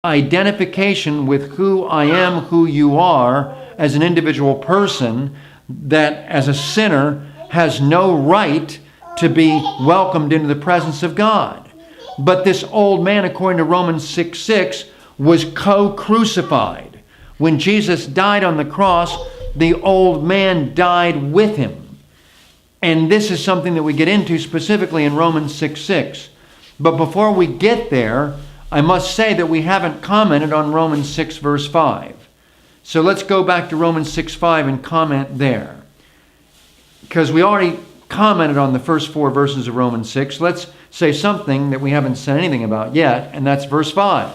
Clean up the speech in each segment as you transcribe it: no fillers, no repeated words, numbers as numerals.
identification with who I am, who you are, as an individual person, that as a sinner has no right to be welcomed into the presence of God. But this old man, according to Romans 6:6, was co-crucified. When Jesus died on the cross, the old man died with him. And this is something that we get into specifically in Romans 6:6. But before we get there, I must say that we haven't commented on Romans 6 verse 5. So let's go back to Romans 6:5 and comment there. Because we already commented on the first 4 verses of Romans 6. Let's say something that we haven't said anything about yet, and that's verse 5.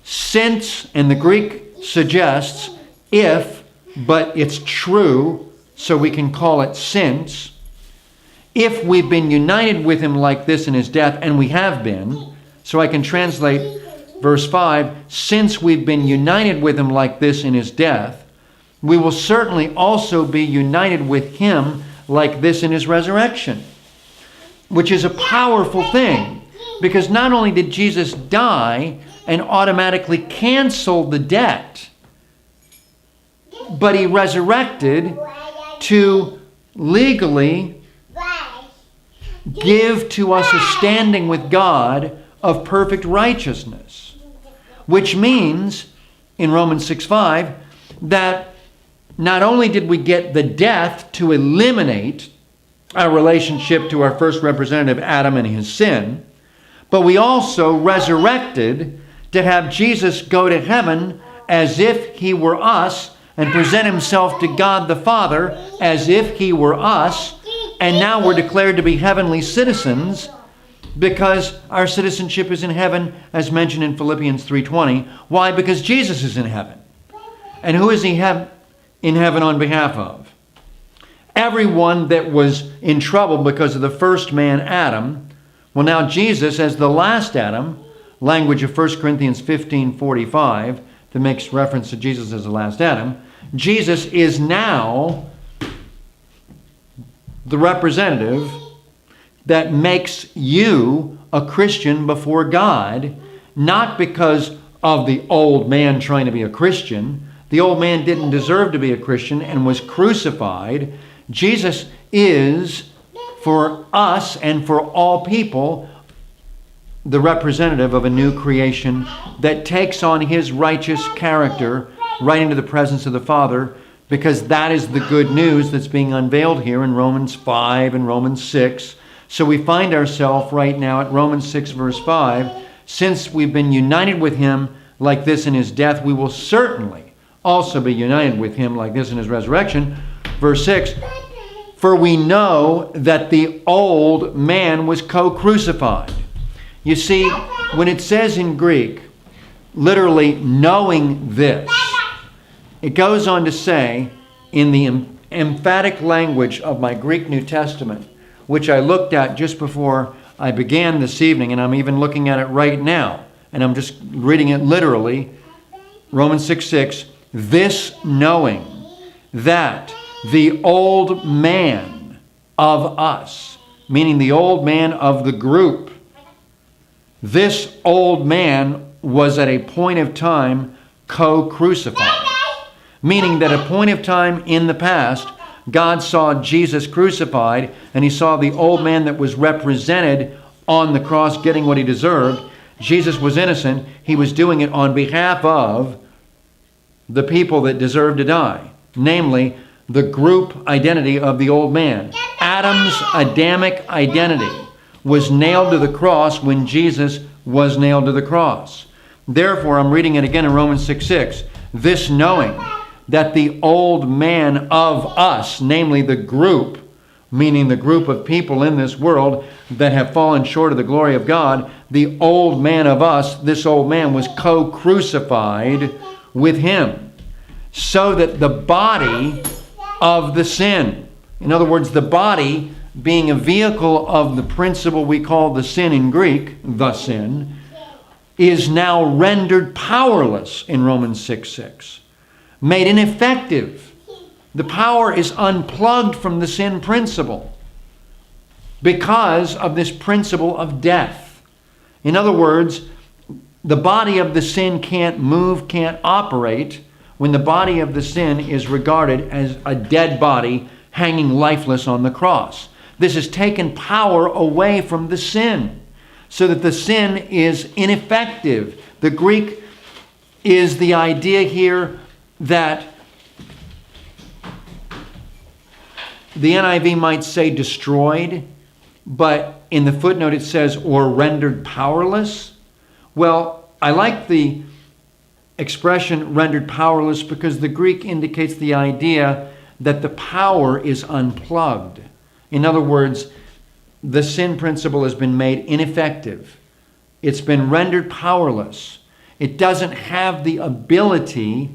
Since, and the Greek suggests if, but it's true, so we can call it since. If we've been united with him like this in his death, and we have been, so I can translate verse 5, since we've been united with him like this in his death, we will certainly also be united with him like this in his resurrection. Which is a powerful thing, because not only did Jesus die and automatically cancel the debt, but he resurrected to legally give to us a standing with God of perfect righteousness. Which means, in Romans 6:5, that not only did we get the death to eliminate our relationship to our first representative, Adam, and his sin, but we also resurrected to have Jesus go to heaven as if he were us and present himself to God the Father as if he were us. And now we're declared to be heavenly citizens because our citizenship is in heaven, as mentioned in Philippians 3:20. Why? Because Jesus is in heaven. And who is he in heaven on behalf of? Everyone that was in trouble because of the first man, Adam. Well, now Jesus, as the last Adam, language of 1 Corinthians 15:45, that makes reference to Jesus as the last Adam. Jesus is now the representative that makes you a Christian before God, not because of the old man trying to be a Christian. The old man didn't deserve to be a Christian and was crucified. Jesus is, for us and for all people, the representative of a new creation that takes on his righteous character right into the presence of the Father, because that is the good news that's being unveiled here in Romans 5 and Romans 6. So we find ourselves right now at Romans 6 verse 5. Since we've been united with him like this in his death, we will certainly also be united with him like this in his resurrection. Verse 6, for we know that the old man was co-crucified. You see, when it says in Greek, literally knowing this, it goes on to say in the emphatic language of my Greek New Testament, which I looked at just before I began this evening, and I'm even looking at it right now, and I'm just reading it literally, Romans 6:6, this knowing that the old man of us, meaning the old man of the group, this old man was at a point of time co-crucified. Meaning that at a point of time in the past, God saw Jesus crucified, and he saw the old man that was represented on the cross getting what he deserved. Jesus was innocent. He was doing it on behalf of the people that deserved to die. Namely, the group identity of the old man. Adam's Adamic identity was nailed to the cross when Jesus was nailed to the cross. Therefore, I'm reading it again in Romans 6:6. This knowing that the old man of us, namely the group, meaning the group of people in this world that have fallen short of the glory of God, the old man of us, this old man was co-crucified with him, so that the body of the sin, in other words, the body being a vehicle of the principle we call the sin in Greek, the sin, is now rendered powerless in Romans 6:6. Made ineffective. The power is unplugged from the sin principle because of this principle of death. In other words, the body of the sin can't move, can't operate when the body of the sin is regarded as a dead body hanging lifeless on the cross. This has taken power away from the sin so that the sin is ineffective. The Greek is the idea here that the NIV might say destroyed, but in the footnote it says, or rendered powerless. Well, I like the expression rendered powerless because the Greek indicates the idea that the power is unplugged. In other words, the sin principle has been made ineffective. It's been rendered powerless. It doesn't have the ability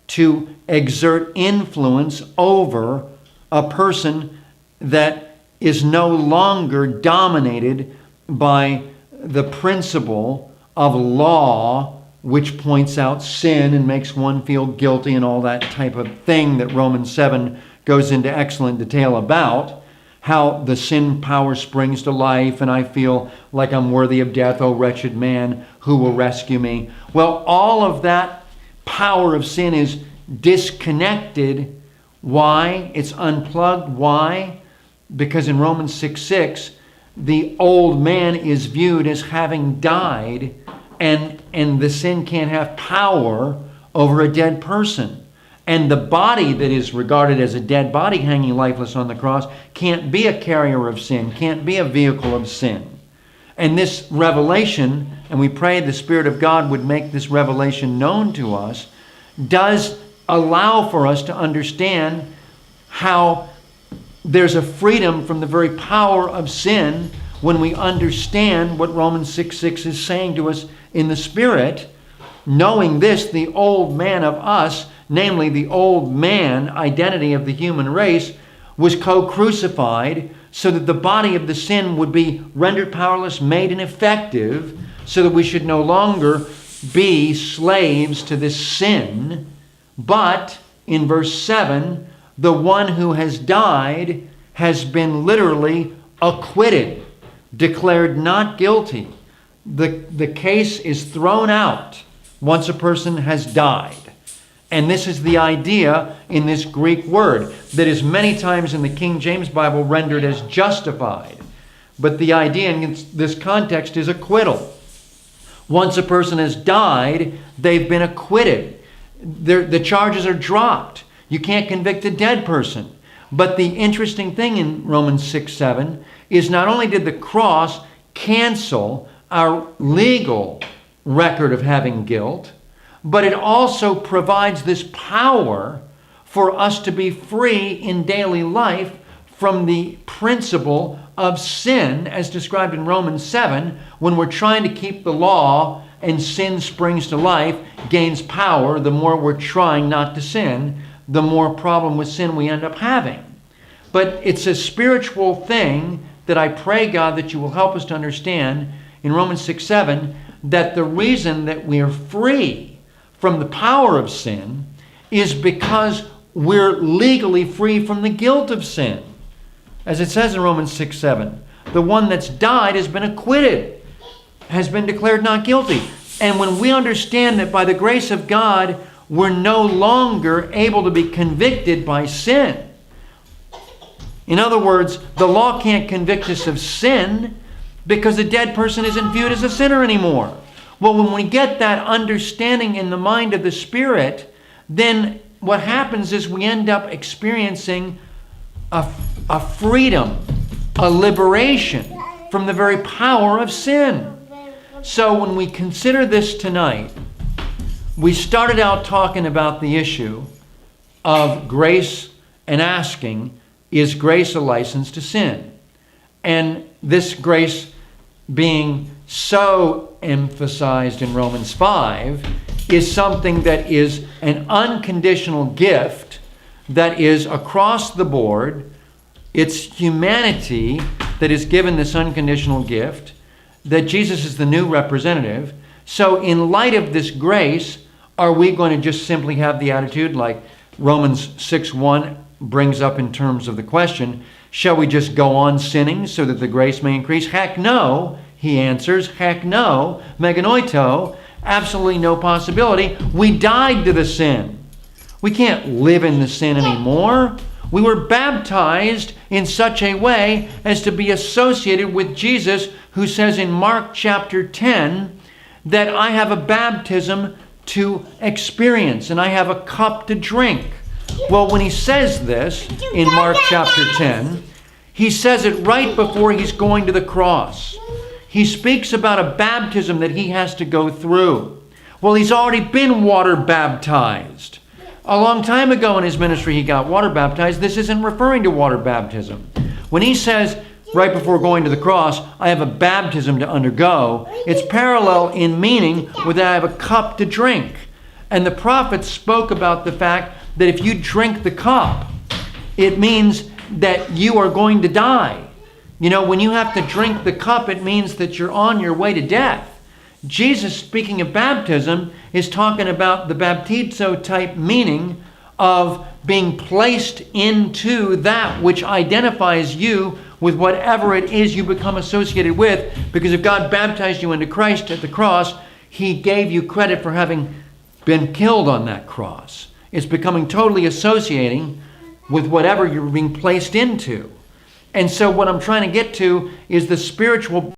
to exert influence over a person that is no longer dominated by the principle of law, which points out sin and makes one feel guilty and all that type of thing that Romans 7 goes into excellent detail about. How the sin power springs to life and I feel like I'm worthy of death, oh wretched man, who will rescue me? Well, all of that power of sin is disconnected. Why? It's unplugged. Why? Because in Romans 6:6, the old man is viewed as having died, and the sin can't have power over a dead person. And the body that is regarded as a dead body hanging lifeless on the cross can't be a carrier of sin, can't be a vehicle of sin. And this revelation, and we pray the Spirit of God would make this revelation known to us, does allow for us to understand how there's a freedom from the very power of sin when we understand what Romans 6:6 is saying to us in the Spirit. Knowing this, the old man of us, namely the old man identity of the human race, was co-crucified so that the body of the sin would be rendered powerless, made ineffective, so that we should no longer be slaves to this sin. But in verse 7, the one who has died has been literally acquitted, declared not guilty. The case is thrown out once a person has died. And this is the idea in this Greek word that is many times in the King James Bible rendered as justified. But the idea in this context is acquittal. Once a person has died, they've been acquitted. The charges are dropped. You can't convict a dead person. But the interesting thing in Romans 6:7 is not only did the cross cancel our legal record of having guilt, but it also provides this power for us to be free in daily life from the principle of sin as described in Romans 7. When we're trying to keep the law and sin springs to life, gains power, the more we're trying not to sin, the more problem with sin we end up having. But it's a spiritual thing that I pray, God, that you will help us to understand in Romans 6:7, that the reason that we are free from the power of sin is because we're legally free from the guilt of sin. As it says in Romans 6:7, the one that's died has been acquitted, has been declared not guilty. And when we understand that by the grace of God, we're no longer able to be convicted by sin. In other words, the law can't convict us of sin because the dead person isn't viewed as a sinner anymore. Well, when we get that understanding in the mind of the Spirit, then what happens is we end up experiencing a freedom, a liberation from the very power of sin. So when we consider this tonight, we started out talking about the issue of grace and asking, is grace a license to sin? And this grace being so emphasized in Romans 5 is something that is an unconditional gift that is across the board. It's humanity that is given this unconditional gift, that Jesus is the new representative. So in light of this grace, are we going to just simply have the attitude like Romans 6:1 brings up in terms of the question, shall we just go on sinning so that the grace may increase? Heck no, he answers. Heck no, meganoito. absolutely no possibility. We died to the sin. We can't live in the sin anymore. We were baptized in such a way as to be associated with Jesus, who says in Mark chapter 10 that I have a baptism to experience and I have a cup to drink. Well, when he says this in Mark chapter 10, he says it right before he's going to the cross. He speaks about a baptism that he has to go through. Well, he's already been water baptized. A long time ago in his ministry, he got water baptized. This isn't referring to water baptism. When he says, right before going to the cross, I have a baptism to undergo, it's parallel in meaning with that I have a cup to drink. And the prophets spoke about the fact that if you drink the cup, it means that you are going to die. You know, when you have to drink the cup, it means that you're on your way to death. Jesus, speaking of baptism, is talking about the baptizo type meaning of being placed into that which identifies you with whatever it is you become associated with. Because if God baptized you into Christ at the cross, he gave you credit for having been killed on that cross. It's becoming totally associating with whatever you're being placed into. And so what I'm trying to get to is the spiritual